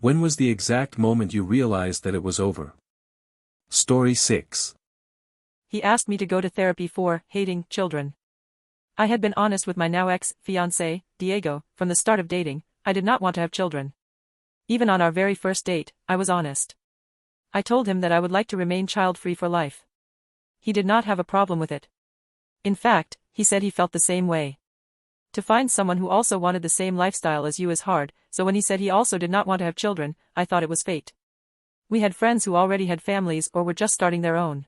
When was the exact moment you realized that it was over? Story 6. He asked me to go to therapy for hating children. I had been honest with my now ex-fiancé, Diego, from the start of dating. I did not want to have children. Even on our very first date, I was honest. I told him that I would like to remain child-free for life. He did not have a problem with it. In fact, he said he felt the same way. To find someone who also wanted the same lifestyle as you is hard, so when he said he also did not want to have children, I thought it was fate. We had friends who already had families or were just starting their own.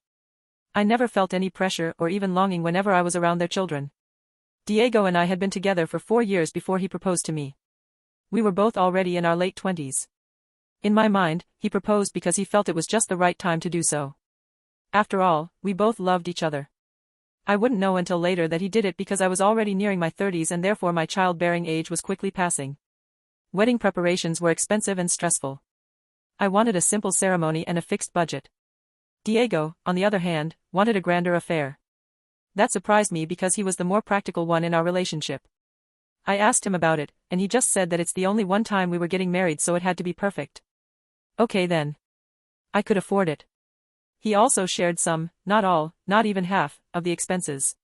I never felt any pressure or even longing whenever I was around their children. Diego and I had been together for 4 years before he proposed to me. We were both already in our late 20s. In my mind, he proposed because he felt it was just the right time to do so. After all, we both loved each other. I wouldn't know until later that he did it because I was already nearing my 30s and therefore my childbearing age was quickly passing. Wedding preparations were expensive and stressful. I wanted a simple ceremony and a fixed budget. Diego, on the other hand, wanted a grander affair. That surprised me because he was the more practical one in our relationship. I asked him about it, and he just said that it's the only one time we were getting married so it had to be perfect. Okay then. I could afford it. He also shared some, not all, not even half, of the expenses.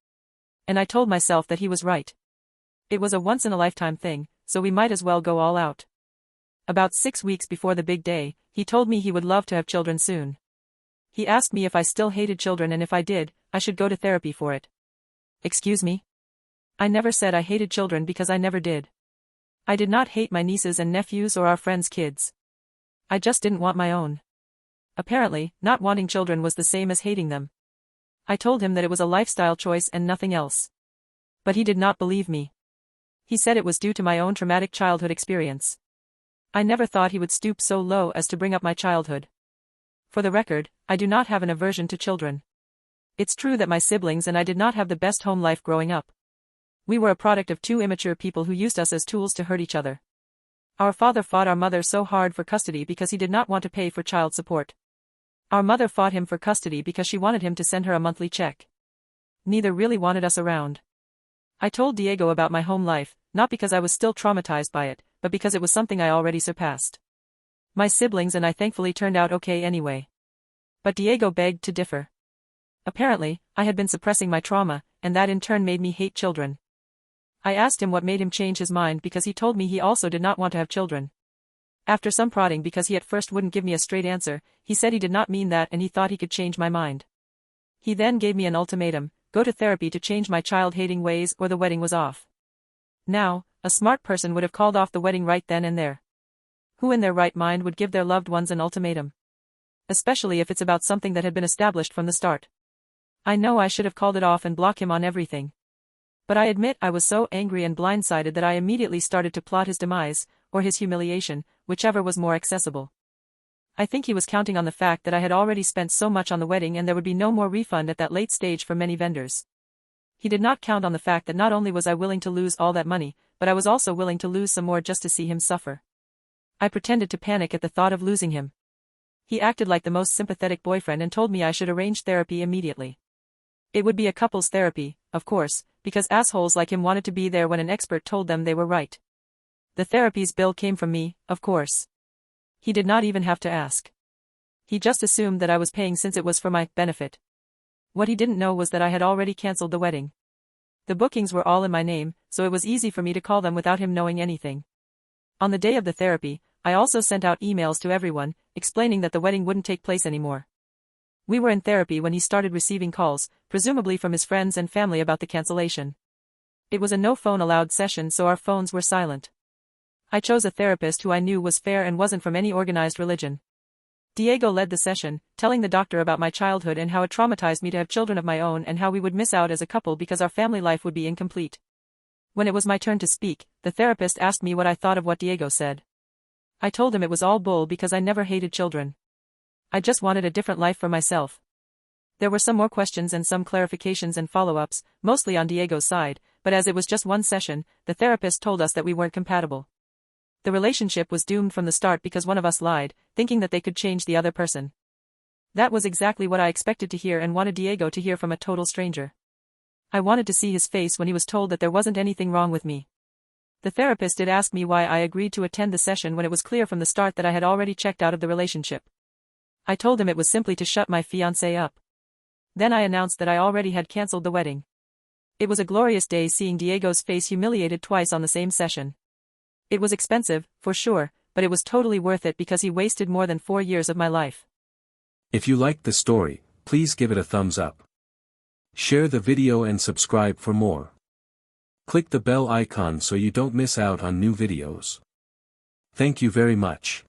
And I told myself that he was right. It was a once-in-a-lifetime thing, so we might as well go all out. About 6 weeks before the big day, he told me he would love to have children soon. He asked me if I still hated children and if I did, I should go to therapy for it. Excuse me? I never said I hated children because I never did. I did not hate my nieces and nephews or our friends' kids. I just didn't want my own. Apparently, not wanting children was the same as hating them. I told him that it was a lifestyle choice and nothing else. But he did not believe me. He said it was due to my own traumatic childhood experience. I never thought he would stoop so low as to bring up my childhood. For the record, I do not have an aversion to children. It's true that my siblings and I did not have the best home life growing up. We were a product of 2 immature people who used us as tools to hurt each other. Our father fought our mother so hard for custody because he did not want to pay for child support. Our mother fought him for custody because she wanted him to send her a monthly check. Neither really wanted us around. I told Diego about my home life, not because I was still traumatized by it, but because it was something I already surpassed. My siblings and I thankfully turned out okay anyway. But Diego begged to differ. Apparently, I had been suppressing my trauma, and that in turn made me hate children. I asked him what made him change his mind because he told me he also did not want to have children. After some prodding because he at first wouldn't give me a straight answer, he said he did not mean that and he thought he could change my mind. He then gave me an ultimatum: go to therapy to change my child-hating ways or the wedding was off. Now, a smart person would have called off the wedding right then and there. Who in their right mind would give their loved ones an ultimatum? Especially if it's about something that had been established from the start. I know I should have called it off and blocked him on everything. But I admit I was so angry and blindsided that I immediately started to plot his demise, or his humiliation, whichever was more accessible. I think he was counting on the fact that I had already spent so much on the wedding and there would be no more refund at that late stage for many vendors. He did not count on the fact that not only was I willing to lose all that money, but I was also willing to lose some more just to see him suffer. I pretended to panic at the thought of losing him. He acted like the most sympathetic boyfriend and told me I should arrange therapy immediately. It would be a couples therapy, of course, because assholes like him wanted to be there when an expert told them they were right. The therapy's bill came from me, of course. He did not even have to ask. He just assumed that I was paying since it was for my benefit. What he didn't know was that I had already cancelled the wedding. The bookings were all in my name, so it was easy for me to call them without him knowing anything. On the day of the therapy, I also sent out emails to everyone, explaining that the wedding wouldn't take place anymore. We were in therapy when he started receiving calls, presumably from his friends and family about the cancellation. It was a no-phone-allowed session so our phones were silent. I chose a therapist who I knew was fair and wasn't from any organized religion. Diego led the session, telling the doctor about my childhood and how it traumatized me to have children of my own and how we would miss out as a couple because our family life would be incomplete. When it was my turn to speak, the therapist asked me what I thought of what Diego said. I told him it was all bull because I never hated children. I just wanted a different life for myself. There were some more questions and some clarifications and follow-ups, mostly on Diego's side, but as it was just one session, the therapist told us that we weren't compatible. The relationship was doomed from the start because one of us lied, thinking that they could change the other person. That was exactly what I expected to hear and wanted Diego to hear from a total stranger. I wanted to see his face when he was told that there wasn't anything wrong with me. The therapist did ask me why I agreed to attend the session when it was clear from the start that I had already checked out of the relationship. I told him it was simply to shut my fiancé up. Then I announced that I already had cancelled the wedding. It was a glorious day seeing Diego's face humiliated twice on the same session. It was expensive, for sure, but it was totally worth it because he wasted more than 4 years of my life. If you liked the story, please give it a thumbs up. Share the video and subscribe for more. Click the bell icon so you don't miss out on new videos. Thank you very much.